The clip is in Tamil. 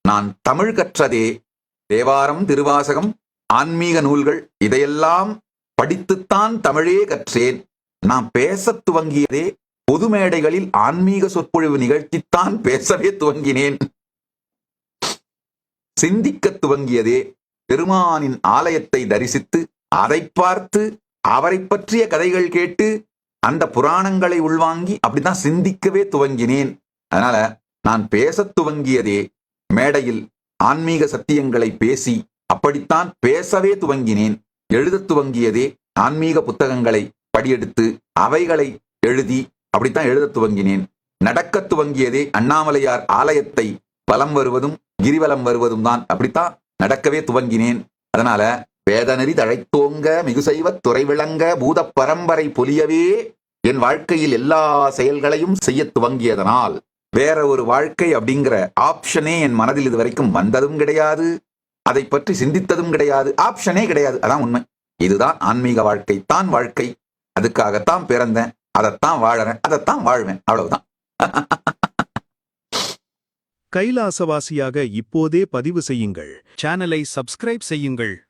நான் தமிழ் கற்றதே தேவாரம், திருவாசகம், ஆன்மீக நூல்கள் இதையெல்லாம் படித்துத்தான் தமிழே கற்றேன். நான் பேசத் துவங்கியதே பொது மேடைகளில் ஆன்மீக சொற்பொழிவு நிகழ்த்தித்தான் பேசவே துவங்கினேன். சிந்திக்கத் துவங்கியதே பெருமானின் ஆலயத்தை தரிசித்து அதை பார்த்து அவரை பற்றிய கதைகள் கேட்டு அந்த புராணங்களை உள்வாங்கி அப்படித்தான் சிந்திக்கவே துவங்கினேன். அதனால நான் பேசத் துவங்கியதே மேடையில் ஆன்மீக சத்தியங்களை பேசி அப்படித்தான் பேசவே துவங்கினேன். எழுதத் துவங்கியதே ஆன்மீக புத்தகங்களை படியெடுத்து அவைகளை எழுதி அப்படித்தான் எழுதத் துவங்கினேன். நடக்கத் துவங்கியதே அண்ணாமலையார் ஆலயத்தை வலம் வருவதும் கிரிவலம் வருவதும் தான். அப்படித்தான் நடக்கவே துவங்கினேன். அதனால வேதநெறி தழைத்தோங்க மிகுசைவத் துறை விளங்க பூத பரம்பரை பொலியவே என் வாழ்க்கையில் எல்லா செயல்களையும் செய்ய துவங்கியதனால் வேற ஒரு வாழ்க்கை அப்படிங்கிற ஆப்ஷனே என் மனதில் இதுவரைக்கும் வந்ததும் கிடையாது. அதை பற்றி சிந்தித்ததும் கிடையாது. ஆப்ஷனே கிடையாது. அதான் உண்மை. இதுதான் ஆன்மீக வாழ்க்கை தான் வாழ்க்கை. அதுக்காகத்தான் பிறந்தேன், அதைத்தான் வாழறேன், அதைத்தான் வாழ்வேன். அவ்வளவுதான். கைலாசவாசியாக இப்போதே பதிவு செய்யுங்கள். சேனலை சப்ஸ்கிரைப் செய்யுங்கள்.